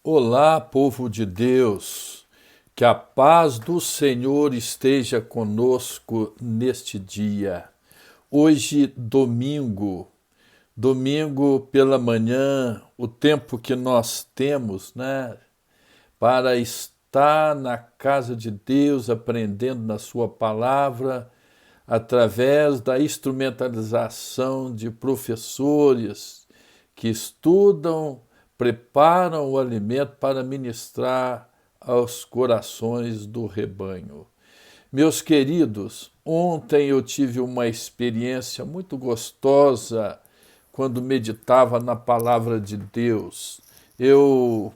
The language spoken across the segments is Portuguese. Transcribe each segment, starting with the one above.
Olá, povo de Deus, que a paz do Senhor esteja conosco neste dia. Hoje, domingo pela manhã, o tempo que nós temos, para estar na casa de Deus, aprendendo na sua palavra, através da instrumentalização de professores que estudam, preparam o alimento para ministrar aos corações do rebanho. Meus queridos, ontem eu tive uma experiência muito gostosa quando meditava na palavra de Deus. Eu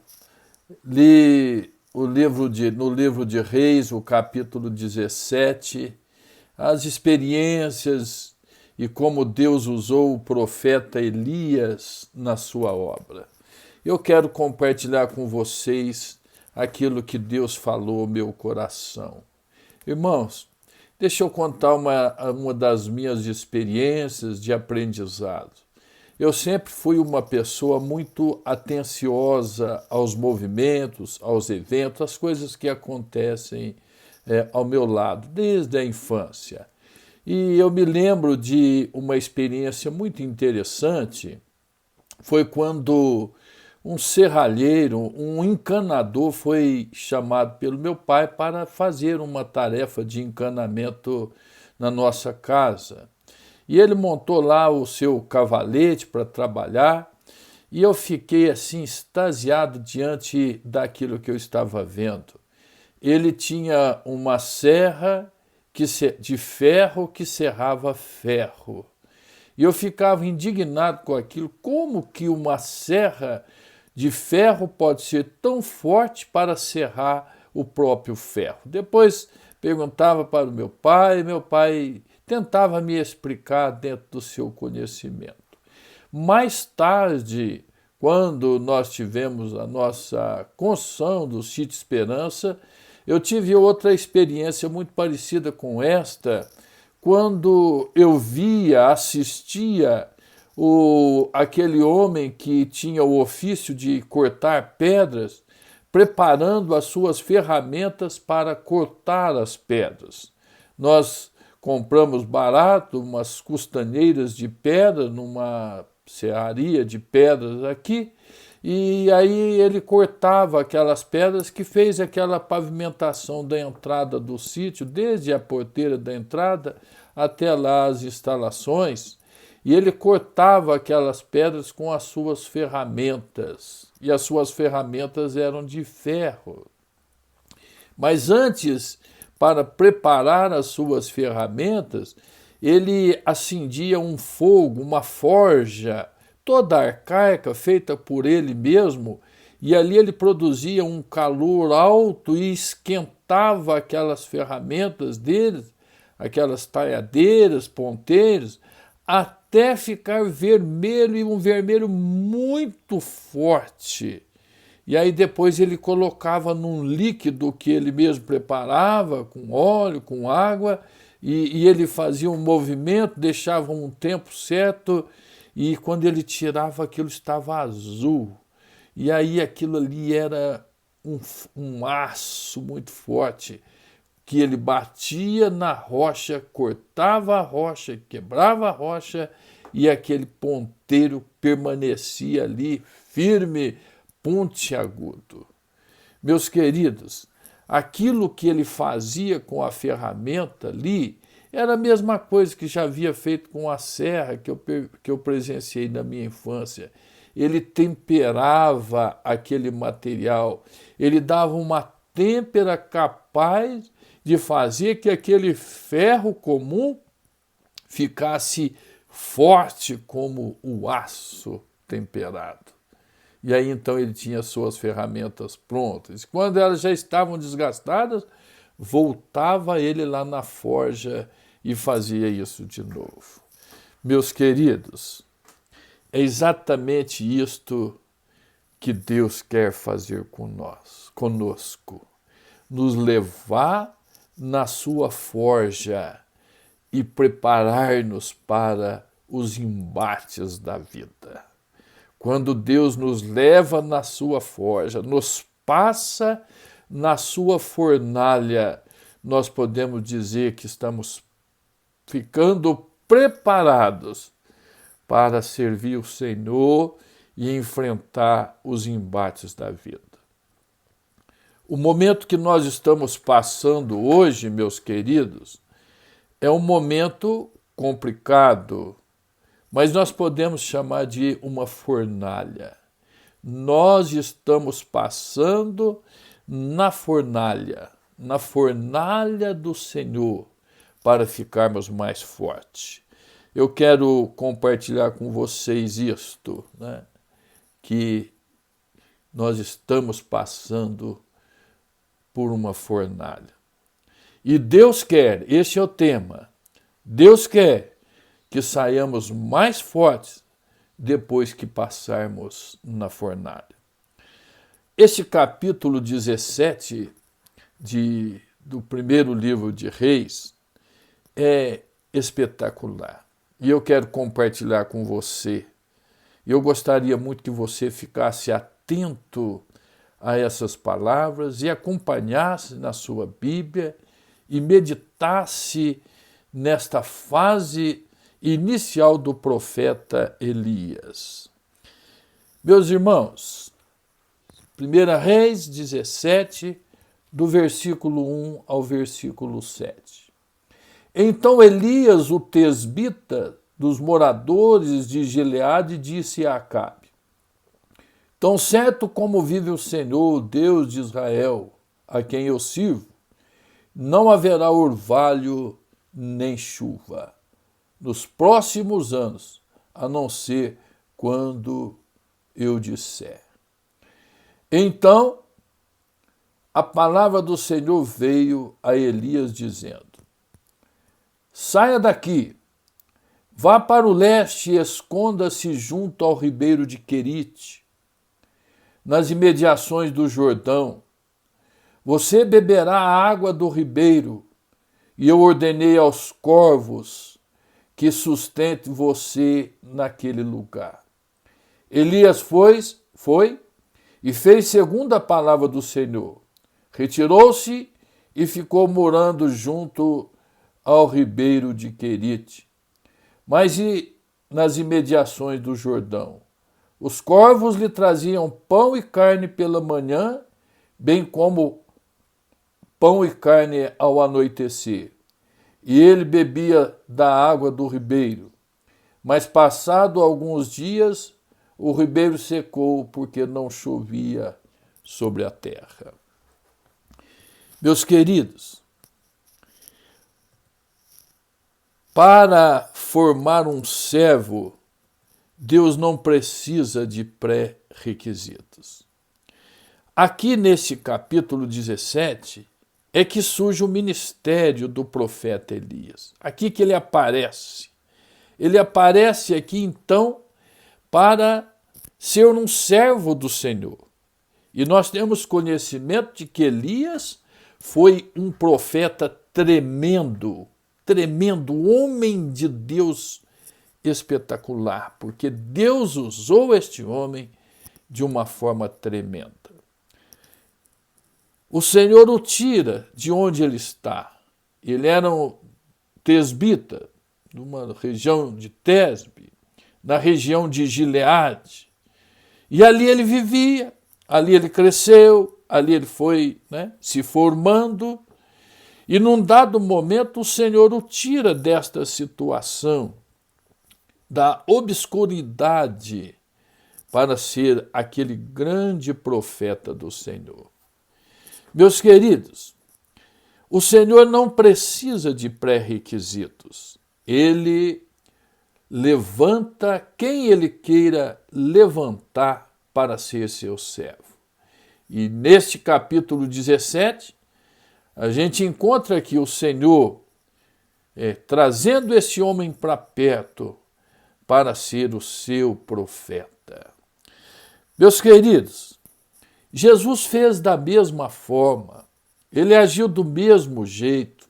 li no livro de Reis, o capítulo 17, as experiências e como Deus usou o profeta Elias na sua obra. Eu quero compartilhar com vocês aquilo que Deus falou ao meu coração. Irmãos, deixa eu contar uma das minhas experiências de aprendizado. Eu sempre fui uma pessoa muito atenciosa aos movimentos, aos eventos, às coisas que acontecem ao meu lado, desde a infância. E eu me lembro de uma experiência muito interessante, foi quando um serralheiro, um encanador foi chamado pelo meu pai para fazer uma tarefa de encanamento na nossa casa. E ele montou lá o seu cavalete para trabalhar e eu fiquei assim extasiado diante daquilo que eu estava vendo. Ele tinha uma serra de ferro que serrava ferro. E eu ficava indignado com aquilo, como que uma serra de ferro pode ser tão forte para serrar o próprio ferro. Depois perguntava para o meu pai tentava me explicar dentro do seu conhecimento. Mais tarde, quando nós tivemos a nossa construção do Sítio Esperança, eu tive outra experiência muito parecida com esta, quando eu assistia aquele homem que tinha o ofício de cortar pedras, preparando as suas ferramentas para cortar as pedras. Nós compramos barato umas custaneiras de pedra numa serraria de pedras aqui, e aí ele cortava aquelas pedras que fez aquela pavimentação da entrada do sítio, desde a porteira da entrada até lá as instalações, e ele cortava aquelas pedras com as suas ferramentas, e as suas ferramentas eram de ferro. Mas antes, para preparar as suas ferramentas, ele acendia um fogo, uma forja, toda arcaica, feita por ele mesmo, e ali ele produzia um calor alto e esquentava aquelas ferramentas dele, aquelas talhadeiras, ponteiros, até ficar vermelho, e um vermelho muito forte. E aí depois ele colocava num líquido que ele mesmo preparava, com óleo, com água, e ele fazia um movimento, deixava um tempo certo, e quando ele tirava, aquilo estava azul. E aí aquilo ali era um aço muito forte, que ele batia na rocha, cortava a rocha, quebrava a rocha, e aquele ponteiro permanecia ali firme, pontiagudo. Meus queridos, aquilo que ele fazia com a ferramenta ali era a mesma coisa que já havia feito com a serra que eu presenciei na minha infância. Ele temperava aquele material, ele dava uma têmpera capaz de fazer que aquele ferro comum ficasse forte como o aço temperado. E aí então ele tinha suas ferramentas prontas. Quando elas já estavam desgastadas, voltava ele lá na forja e fazia isso de novo. Meus queridos, é exatamente isto que Deus quer fazer conosco. Nos levar na sua forja e preparar-nos para os embates da vida. quando Deus nos leva na sua forja, nos passa na sua fornalha, nós podemos dizer que estamos ficando preparados para servir o Senhor e enfrentar os embates da vida. O momento que nós estamos passando hoje, meus queridos, é um momento complicado, mas nós podemos chamar de uma fornalha. Nós estamos passando na fornalha do Senhor, para ficarmos mais fortes. Eu quero compartilhar com vocês isto, né? Que nós estamos passando por uma fornalha. E Deus quer, esse é o tema, Deus quer que saiamos mais fortes depois que passarmos na fornalha. Esse capítulo 17 do primeiro livro de Reis é espetacular. E eu quero compartilhar com você. Eu gostaria muito que você ficasse atento a essas palavras e acompanhasse na sua Bíblia e meditasse nesta fase inicial do profeta Elias. Meus irmãos, 1 Reis 17, do versículo 1 ao versículo 7. Então Elias, o tesbita dos moradores de Gileade, disse a Acabe: Tão certo como vive o Senhor, Deus de Israel, a quem eu sirvo, não haverá orvalho nem chuva nos próximos anos, a não ser quando eu disser. Então a palavra do Senhor veio a Elias dizendo: Saia daqui, vá para o leste e esconda-se junto ao ribeiro de Querite, nas imediações do Jordão. Você beberá a água do ribeiro, e eu ordenei aos corvos que sustente você naquele lugar. Elias foi e fez segundo a palavra do Senhor. Retirou-se e ficou morando junto ao ribeiro de Querite, mas e nas imediações do Jordão. Os corvos lhe traziam pão e carne pela manhã, bem como pão e carne ao anoitecer. E ele bebia da água do ribeiro. Mas passado alguns dias, o ribeiro secou porque não chovia sobre a terra. Meus queridos, para formar um servo, Deus não precisa de pré-requisitos. Aqui nesse capítulo 17 é que surge o ministério do profeta Elias. Aqui que ele aparece. Ele aparece aqui então para ser um servo do Senhor. E nós temos conhecimento de que Elias foi um profeta tremendo, homem de Deus espetacular, porque Deus usou este homem de uma forma tremenda. O Senhor o tira de onde ele está. Ele era um tesbita, numa região de Tesbe, na região de Gileade. E ali ele vivia, ali ele cresceu, ali ele foi se formando. E num dado momento o Senhor o tira desta situação, da obscuridade, para ser aquele grande profeta do Senhor. Meus queridos, o Senhor não precisa de pré-requisitos. Ele levanta quem ele queira levantar para ser seu servo. E neste capítulo 17, a gente encontra aqui o Senhor trazendo esse homem para perto para ser o seu profeta. Meus queridos, Jesus fez da mesma forma, ele agiu do mesmo jeito,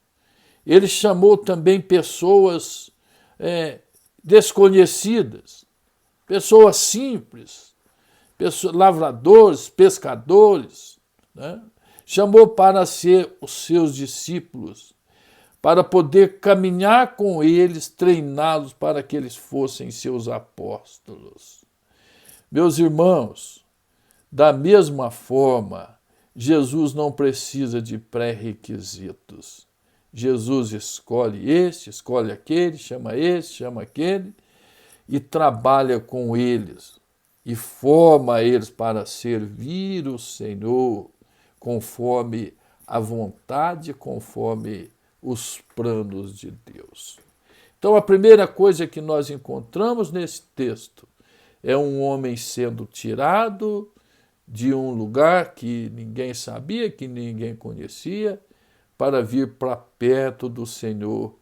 ele chamou também pessoas desconhecidas, pessoas simples, lavradores, pescadores, né? Chamou para ser os seus discípulos, para poder caminhar com eles, treiná-los para que eles fossem seus apóstolos. Meus irmãos, da mesma forma, Jesus não precisa de pré-requisitos. Jesus escolhe este, escolhe aquele, chama este, chama aquele, e trabalha com eles, e forma eles para servir o Senhor, conforme a vontade, conforme os planos de Deus. Então, a primeira coisa que nós encontramos nesse texto é um homem sendo tirado de um lugar que ninguém sabia, que ninguém conhecia, para vir para perto do Senhor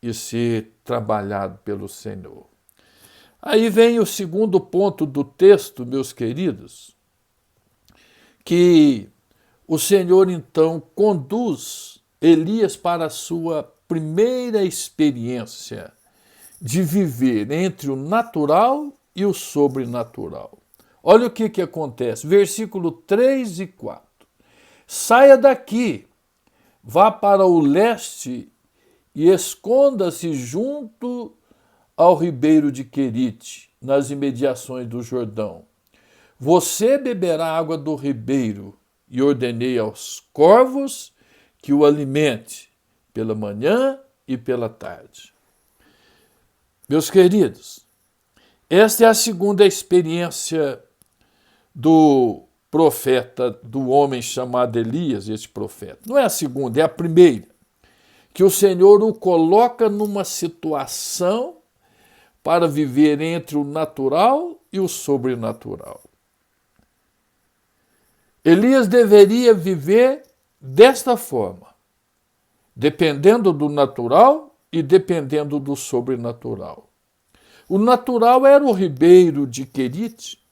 e ser trabalhado pelo Senhor. Aí vem o segundo ponto do texto, meus queridos, que o Senhor então conduz Elias para a sua primeira experiência de viver entre o natural e o sobrenatural. Olha o que acontece, versículo 3 e 4. Saia daqui, vá para o leste e esconda-se junto ao ribeiro de Querite, nas imediações do Jordão. Você beberá água do ribeiro, e ordenei aos corvos que o alimente pela manhã e pela tarde. Meus queridos, esta é a segunda experiência do profeta, do homem chamado Elias, este profeta. Não é a segunda, é a primeira, que o Senhor o coloca numa situação para viver entre o natural e o sobrenatural. Elias deveria viver desta forma, dependendo do natural e dependendo do sobrenatural. O natural era o ribeiro de Querite.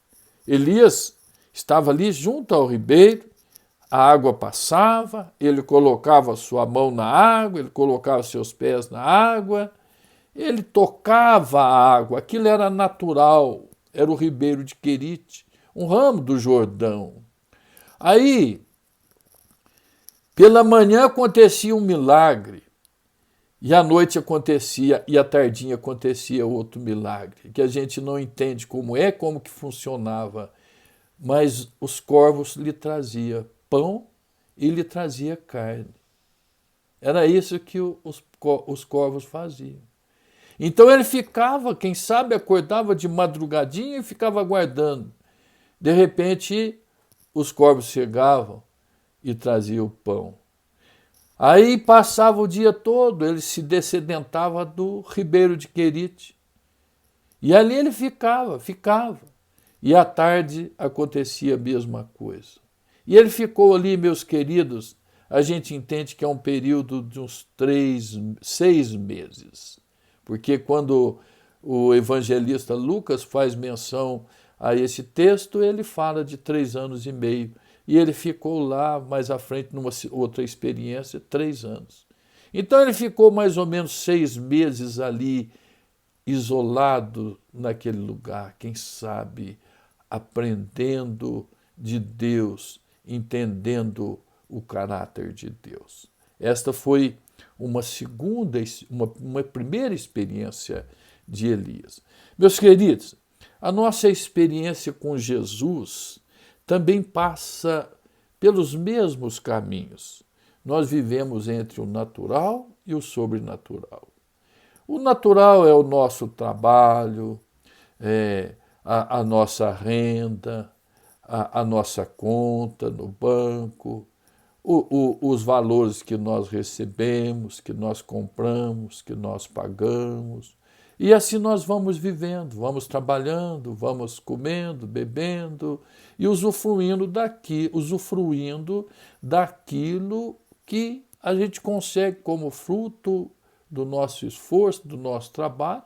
Elias estava ali junto ao ribeiro, a água passava, ele colocava sua mão na água, ele colocava seus pés na água, ele tocava a água, aquilo era natural, era o ribeiro de Querite, um ramo do Jordão. Aí, pela manhã acontecia um milagre, e à noite acontecia, e à tardinha acontecia outro milagre, que a gente não entende como que funcionava, mas os corvos lhe traziam pão e lhe trazia carne. Era isso que os corvos faziam. Então ele ficava, quem sabe, acordava de madrugadinha e ficava aguardando. De repente, os corvos chegavam e traziam o pão. Aí passava o dia todo, ele se descedentava do ribeiro de Querite. E ali ele ficava. E à tarde acontecia a mesma coisa. E ele ficou ali, meus queridos, a gente entende que é um período de uns 6 meses. Porque quando o evangelista Lucas faz menção a esse texto, ele fala de 3 anos e meio. E ele ficou lá mais à frente, numa outra experiência, 3 anos. Então ele ficou mais ou menos 6 meses ali, isolado naquele lugar, quem sabe, aprendendo de Deus, entendendo o caráter de Deus. Esta foi uma primeira experiência de Elias. Meus queridos, a nossa experiência com Jesus também passa pelos mesmos caminhos. Nós vivemos entre o natural e o sobrenatural. O natural é o nosso trabalho, a nossa renda, a nossa conta no banco, os valores que nós recebemos, que nós compramos, que nós pagamos. E assim nós vamos vivendo, vamos trabalhando, vamos comendo, bebendo e usufruindo daquilo que a gente consegue como fruto do nosso esforço, do nosso trabalho.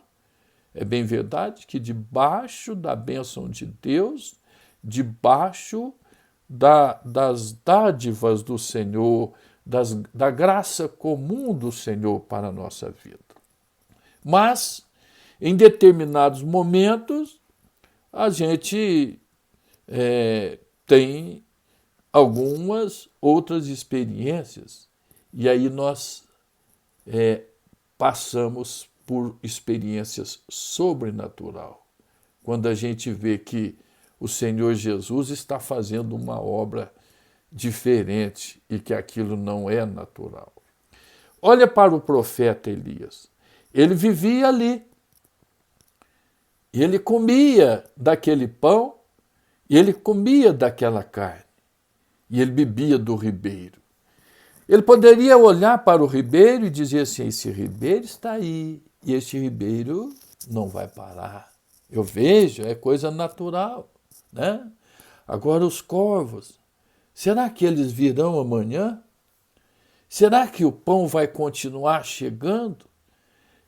É bem verdade que debaixo da bênção de Deus, debaixo das dádivas do Senhor, da graça comum do Senhor para a nossa vida. Mas, em determinados momentos, a gente tem algumas outras experiências, e aí nós passamos por experiências sobrenatural. Quando a gente vê que o Senhor Jesus está fazendo uma obra diferente e que aquilo não é natural. Olha para o profeta Elias. Ele vivia ali. Ele comia daquele pão, e ele comia daquela carne, e ele bebia do ribeiro. Ele poderia olhar para o ribeiro e dizer assim: esse ribeiro está aí, e este ribeiro não vai parar. Eu vejo, é coisa natural, né? Agora os corvos, será que eles virão amanhã? Será que o pão vai continuar chegando?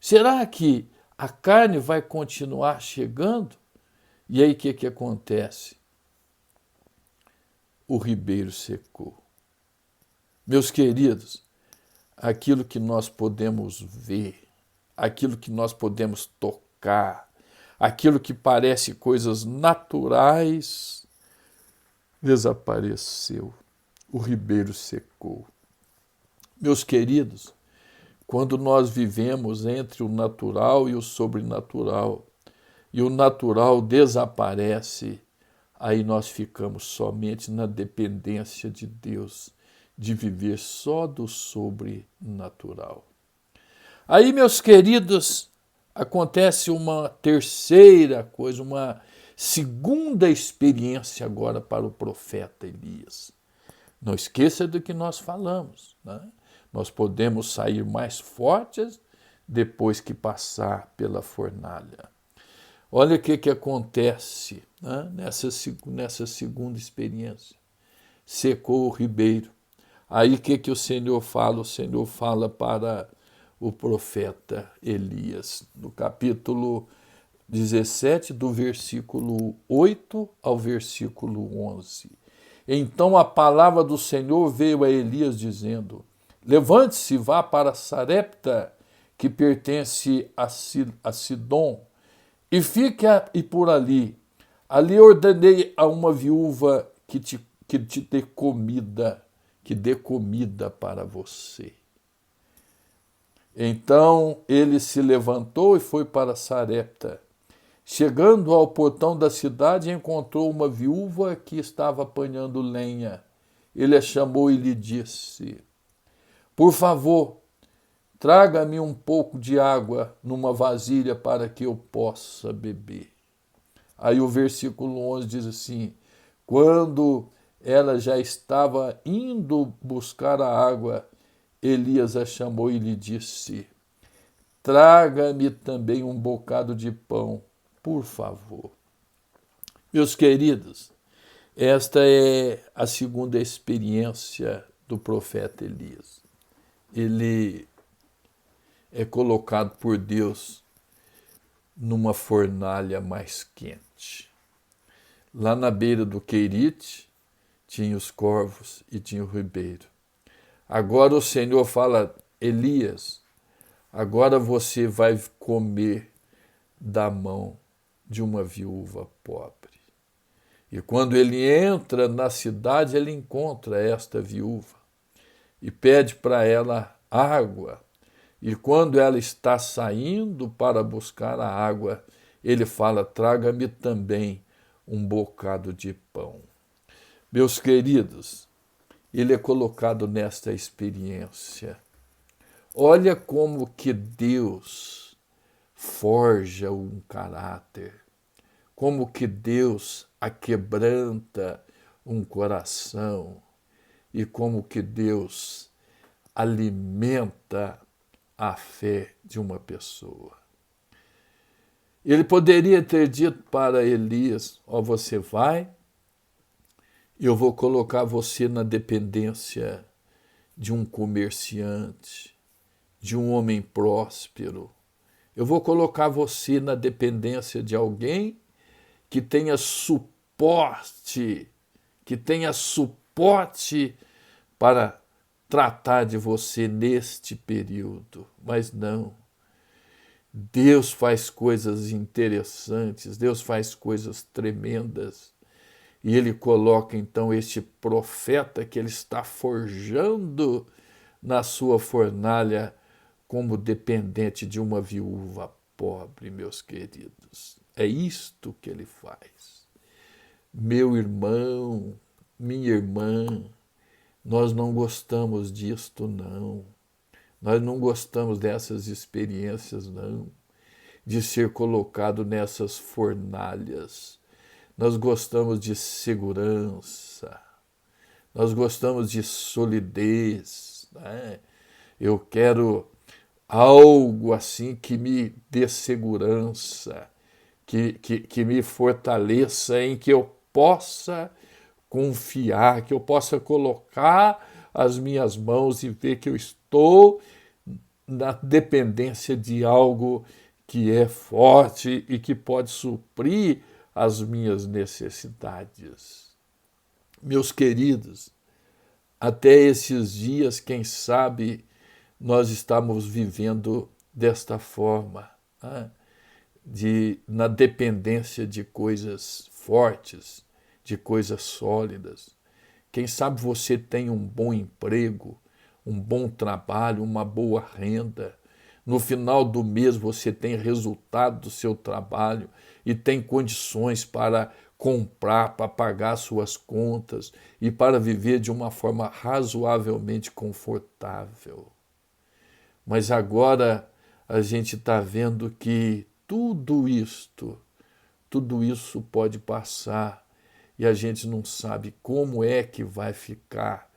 Será que a carne vai continuar chegando? E aí o que acontece? O ribeiro secou. Meus queridos, aquilo que nós podemos ver, aquilo que nós podemos tocar, aquilo que parece coisas naturais, desapareceu. O ribeiro secou. Meus queridos, quando nós vivemos entre o natural e o sobrenatural, e o natural desaparece, aí nós ficamos somente na dependência de Deus, de viver só do sobrenatural. Aí, meus queridos, acontece uma terceira coisa, uma segunda experiência agora para o profeta Elias. Não esqueça do que nós falamos, né? Nós podemos sair mais fortes depois que passar pela fornalha. Olha o que acontece, né, nessa segunda experiência. Secou o ribeiro. Aí o que o Senhor fala? O Senhor fala para o profeta Elias, no capítulo 17, do versículo 8 ao versículo 11. Então a palavra do Senhor veio a Elias dizendo: levante-se, vá para Sarepta, que pertence a Sidom, e fique por ali. Ali ordenei a uma viúva que te dê comida, que dê comida para você. Então ele se levantou e foi para Sarepta. Chegando ao portão da cidade, encontrou uma viúva que estava apanhando lenha. Ele a chamou e lhe disse: por favor, traga-me um pouco de água numa vasilha para que eu possa beber. Aí o versículo 11 diz assim: quando ela já estava indo buscar a água, Elias a chamou e lhe disse: traga-me também um bocado de pão, por favor. Meus queridos, esta é a segunda experiência do profeta Elias. Ele é colocado por Deus numa fornalha mais quente. Lá na beira do Querite tinha os corvos e tinha o ribeiro. Agora o Senhor fala: Elias, agora você vai comer da mão de uma viúva pobre. E quando ele entra na cidade, ele encontra esta viúva e pede para ela água. E quando ela está saindo para buscar a água, ele fala: traga-me também um bocado de pão. Meus queridos, ele é colocado nesta experiência. Olha como que Deus forja um caráter, como que Deus aquebranta um coração e como que Deus alimenta a fé de uma pessoa. Ele poderia ter dito para Elias: ó, você vai, eu vou colocar você na dependência de um comerciante, de um homem próspero. Eu vou colocar você na dependência de alguém que tenha suporte, para tratar de você neste período. Mas não. Deus faz coisas interessantes, Deus faz coisas tremendas. E ele coloca então este profeta que ele está forjando na sua fornalha como dependente de uma viúva pobre, meus queridos. É isto que ele faz. Meu irmão, minha irmã, nós não gostamos disto, não. Nós não gostamos dessas experiências, não, de ser colocado nessas fornalhas. Nós gostamos de segurança, nós gostamos de solidez, né? Eu quero algo assim que me dê segurança, que me fortaleça, em que eu possa confiar, que eu possa colocar as minhas mãos e ver que eu estou na dependência de algo que é forte e que pode suprir as minhas necessidades. Meus queridos, até esses dias, quem sabe, nós estamos vivendo desta forma, né? Na dependência de coisas fortes, de coisas sólidas. Quem sabe você tem um bom emprego, um bom trabalho, uma boa renda. No final do mês você tem resultado do seu trabalho e tem condições para comprar, para pagar suas contas e para viver de uma forma razoavelmente confortável. Mas agora a gente está vendo que tudo isso pode passar e a gente não sabe como é que vai ficar,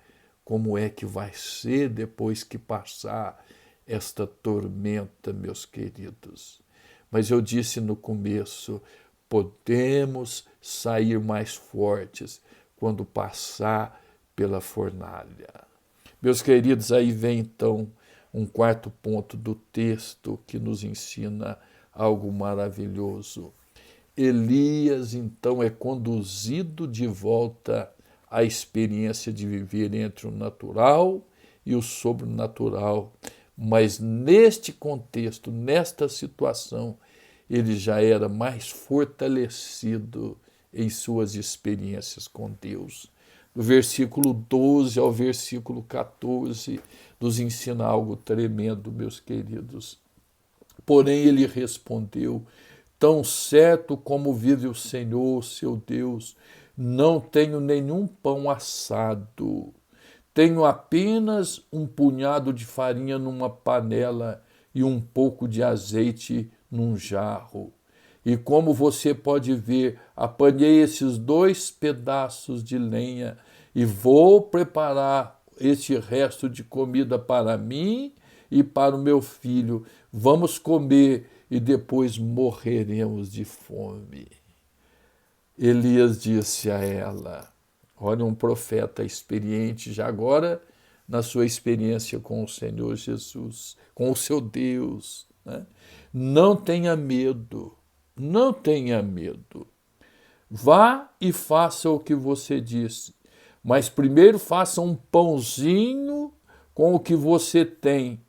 como é que vai ser depois que passar esta tormenta, meus queridos. Mas eu disse no começo, podemos sair mais fortes quando passar pela fornalha. Meus queridos, aí vem então um quarto ponto do texto que nos ensina algo maravilhoso. Elias, então, é conduzido de volta à experiência de viver entre o natural e o sobrenatural. Mas neste contexto, nesta situação, ele já era mais fortalecido em suas experiências com Deus. Do versículo 12 ao versículo 14, nos ensina algo tremendo, meus queridos. Porém, ele respondeu: tão certo como vive o Senhor, seu Deus, não tenho nenhum pão assado. Tenho apenas um punhado de farinha numa panela e um pouco de azeite num jarro. E como você pode ver, apanhei esses 2 pedaços de lenha e vou preparar este resto de comida para mim e para o meu filho. Vamos comer e depois morreremos de fome. Elias disse a ela, olha, um profeta experiente já agora na sua experiência com o Senhor Jesus, com o seu Deus, né? Não tenha medo, não tenha medo. Vá e faça o que você disse, mas primeiro faça um pãozinho com o que você tem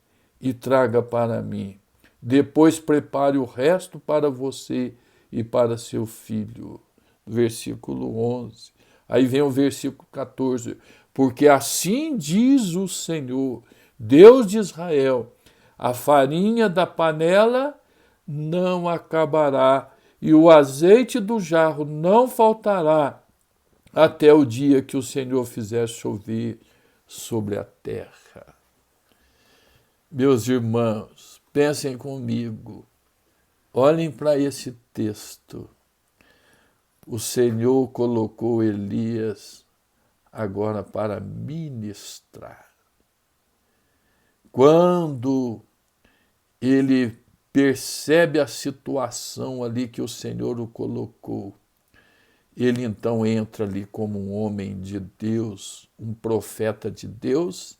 e traga para mim. Depois prepare o resto para você e para seu filho. Versículo 11. Aí vem o versículo 14. Porque assim diz o Senhor, Deus de Israel, a farinha da panela não acabará e o azeite do jarro não faltará até o dia que o Senhor fizer chover sobre a terra. Meus irmãos, pensem comigo, olhem para esse texto. O Senhor colocou Elias agora para ministrar. Quando ele percebe a situação ali que o Senhor o colocou, ele então entra ali como um homem de Deus, um profeta de Deus,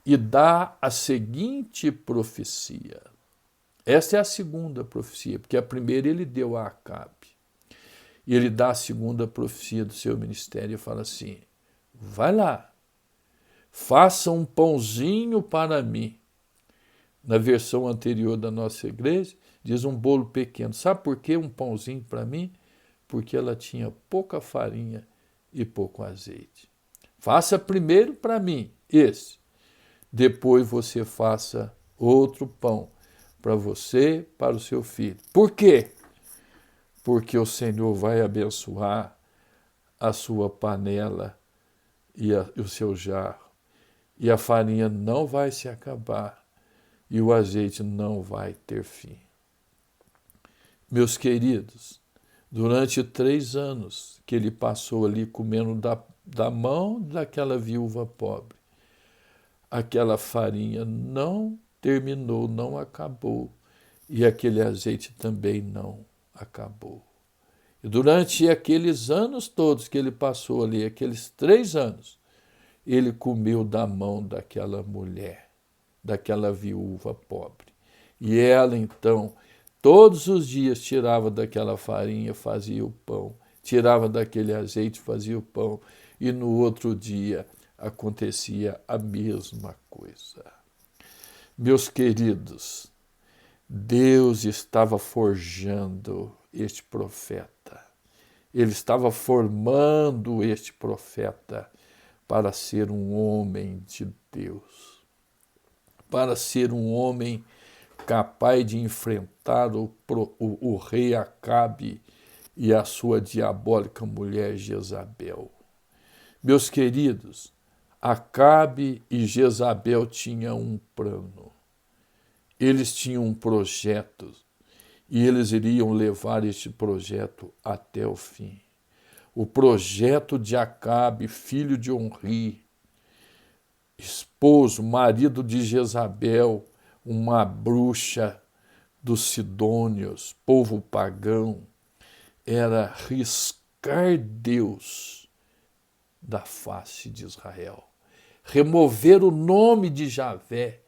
e dá a seguinte profecia. Esta é a segunda profecia, porque a primeira ele deu a Acabe. E ele dá a segunda profecia do seu ministério e fala assim, vai lá, faça um pãozinho para mim. Na versão anterior da nossa igreja, Diz um bolo pequeno. Sabe por que um pãozinho para mim? Porque ela tinha pouca farinha e pouco azeite. Faça primeiro para mim esse. Depois você faça outro pão para você, para o seu filho. Por quê? Porque o Senhor vai abençoar a sua panela e o seu jarro. E a farinha não vai se acabar e o azeite não vai ter fim. Meus queridos, durante 3 anos que ele passou ali comendo da mão daquela viúva pobre, aquela farinha não terminou, não acabou, e aquele azeite também não acabou. E durante aqueles anos todos que ele passou ali, aqueles 3 anos, ele comeu da mão daquela mulher, daquela viúva pobre. E ela, então, todos os dias tirava daquela farinha, fazia o pão, tirava daquele azeite, fazia o pão, e no outro dia acontecia a mesma coisa. Meus queridos, Deus estava forjando este profeta. Ele estava formando este profeta para ser um homem de Deus, para ser um homem capaz de enfrentar o rei Acabe e a sua diabólica mulher Jezabel. Meus queridos, Acabe e Jezabel tinham um plano. Eles tinham um projeto e eles iriam levar este projeto até o fim. O projeto de Acabe, filho de Onri, esposo, marido de Jezabel, uma bruxa dos Sidônios, povo pagão, era riscar Deus da face de Israel, remover o nome de Javé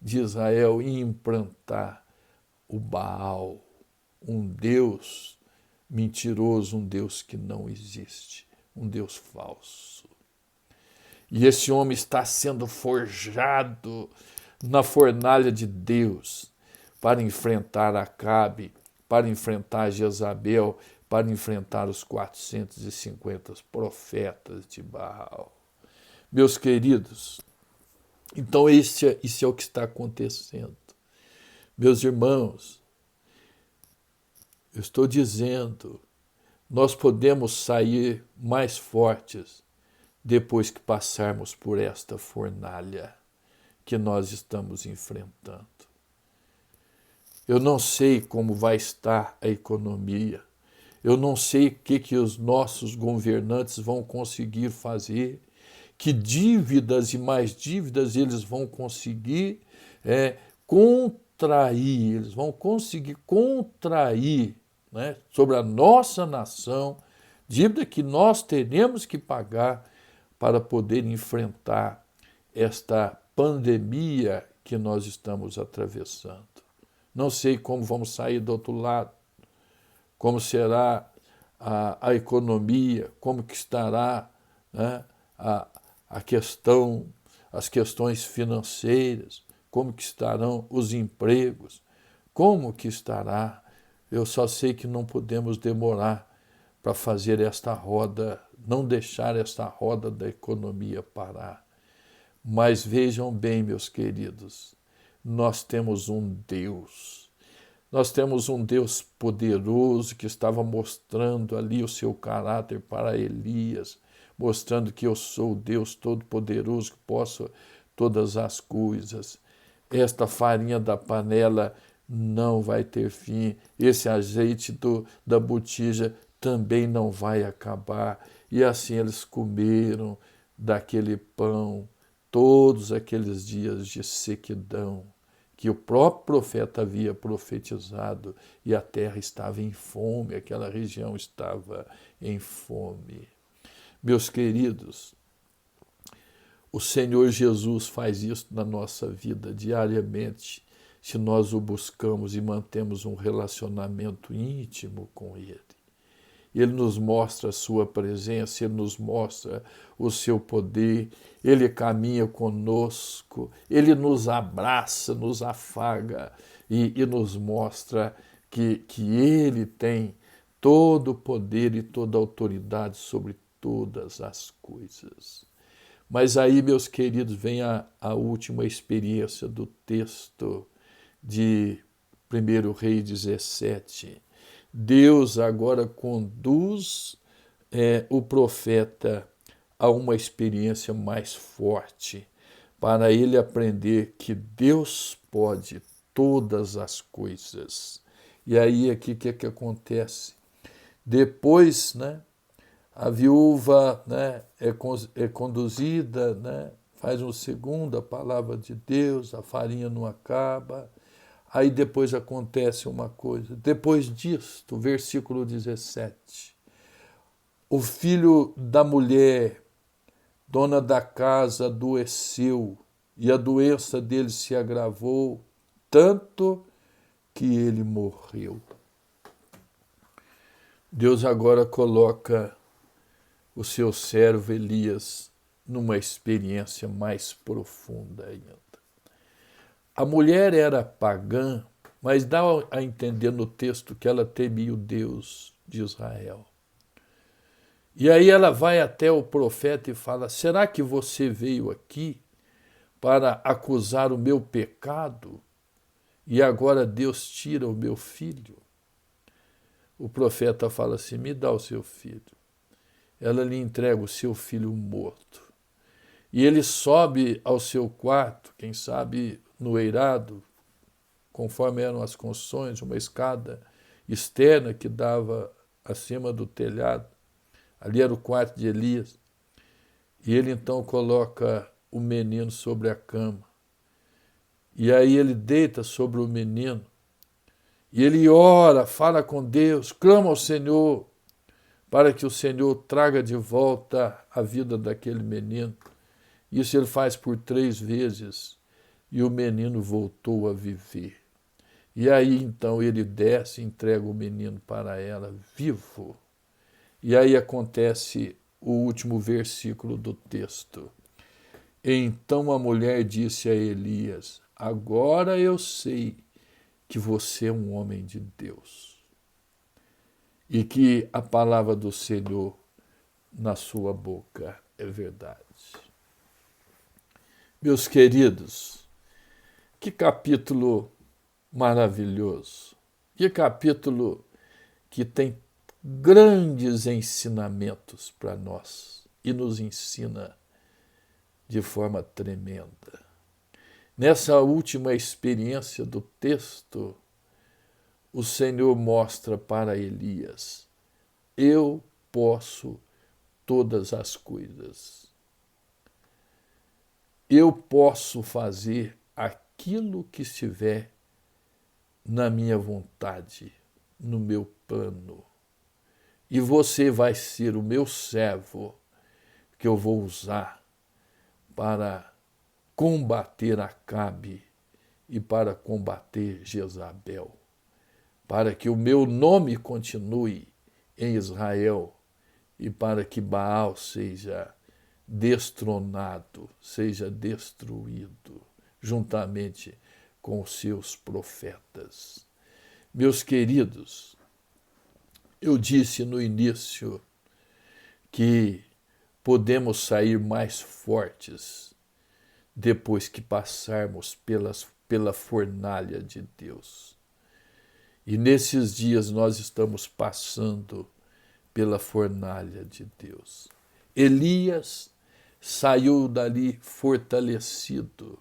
de Israel e implantar o Baal, um Deus mentiroso, um Deus que não existe, um Deus falso. E esse homem está sendo forjado na fornalha de Deus para enfrentar Acabe, para enfrentar Jezabel, para enfrentar os 450 profetas de Baal. Meus queridos, então isso é o que está acontecendo. Meus irmãos, eu estou dizendo, nós podemos sair mais fortes depois que passarmos por esta fornalha que nós estamos enfrentando. Eu não sei como vai estar a economia, eu não sei o que os nossos governantes vão conseguir fazer, que dívidas e mais dívidas eles vão conseguir contrair, eles vão conseguir contrair, né, sobre a nossa nação, dívida que nós teremos que pagar para poder enfrentar esta pandemia que nós estamos atravessando. Não sei como vamos sair do outro lado, como será a economia, como que estará, né, a questão, as questões financeiras, como que estarão os empregos, como que estará. Eu só sei que não podemos demorar para fazer esta roda, não deixar esta roda da economia parar. Mas vejam bem, meus queridos, nós temos um Deus. Nós temos um Deus poderoso que estava mostrando ali o seu caráter para Elias, mostrando que eu sou o Deus todo-poderoso, que posso todas as coisas. Esta farinha da panela não vai ter fim, esse azeite da botija também não vai acabar. E assim eles comeram daquele pão todos aqueles dias de sequidão que o próprio profeta havia profetizado, e a terra estava em fome, aquela região estava em fome. Meus queridos, o Senhor Jesus faz isso na nossa vida diariamente, se nós o buscamos e mantemos um relacionamento íntimo com Ele. Ele nos mostra a sua presença, Ele nos mostra o seu poder, Ele caminha conosco, Ele nos abraça, nos afaga e nos mostra que Ele tem todo o poder e toda a autoridade sobre todas as coisas. Mas aí, meus queridos, vem a última experiência do texto de 1 Reis 17. Deus agora conduz o profeta a uma experiência mais forte, para ele aprender que Deus pode todas as coisas. E aí, aqui, o que acontece? Depois, a viúva é conduzida, faz um segundo a palavra de Deus, a farinha não acaba. Aí depois acontece uma coisa. Depois disto, versículo 17, o filho da mulher, dona da casa, adoeceu, e a doença dele se agravou, tanto que ele morreu. Deus agora coloca o seu servo Elias numa experiência mais profunda ainda. A mulher era pagã, mas dá a entender no texto que ela temia o Deus de Israel. E aí ela vai até o profeta e fala: será que você veio aqui para acusar o meu pecado e agora Deus tira o meu filho? O profeta fala assim: me dá o seu filho. Ela lhe entrega o seu filho morto. E ele sobe ao seu quarto, quem sabe no eirado, conforme eram as construções, uma escada externa que dava acima do telhado. Ali era o quarto de Elias. E ele então coloca o menino sobre a cama. E aí ele deita sobre o menino. E ele ora, fala com Deus, clama ao Senhor, para que o Senhor traga de volta a vida daquele menino. Isso ele faz por 3 vezes. E o menino voltou a viver. E aí então ele desce e entrega o menino para ela, vivo. E aí acontece o último versículo do texto. Então a mulher disse a Elias: agora eu sei que você é um homem de Deus e que a palavra do Senhor na sua boca é verdade. Meus queridos, que capítulo maravilhoso, que capítulo que tem grandes ensinamentos para nós e nos ensina de forma tremenda. Nessa última experiência do texto, o Senhor mostra para Elias: eu posso todas as coisas. Eu posso fazer aquilo que estiver na minha vontade, no meu plano. E você vai ser o meu servo que eu vou usar para combater Acabe e para combater Jezabel, para que o meu nome continue em Israel e para que Baal seja destronado, seja destruído, juntamente com os seus profetas. Meus queridos, eu disse no início que podemos sair mais fortes depois que passarmos pela fornalha de Deus. E nesses dias nós estamos passando pela fornalha de Deus. Elias saiu dali fortalecido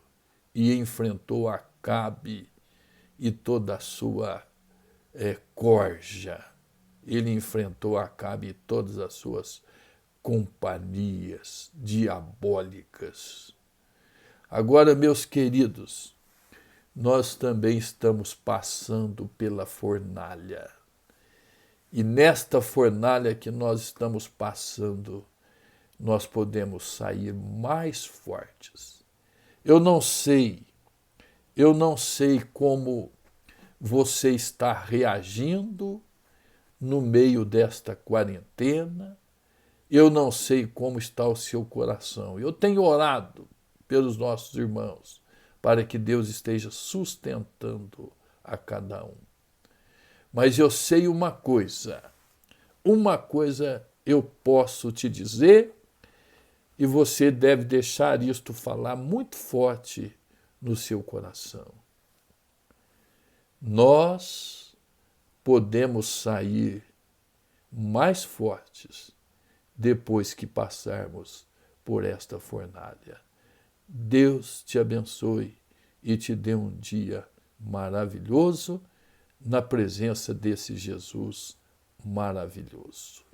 e enfrentou Acabe e toda a sua corja. Ele enfrentou Acabe e todas as suas companhias diabólicas. Agora, meus queridos, nós também estamos passando pela fornalha. E nesta fornalha que nós estamos passando, nós podemos sair mais fortes. Eu não sei como você está reagindo no meio desta quarentena. Eu não sei como está o seu coração. Eu tenho orado pelos nossos irmãos para que Deus esteja sustentando a cada um. Mas eu sei uma coisa eu posso te dizer, e você deve deixar isto falar muito forte no seu coração. Nós podemos sair mais fortes depois que passarmos por esta fornalha. Deus te abençoe e te dê um dia maravilhoso na presença desse Jesus maravilhoso.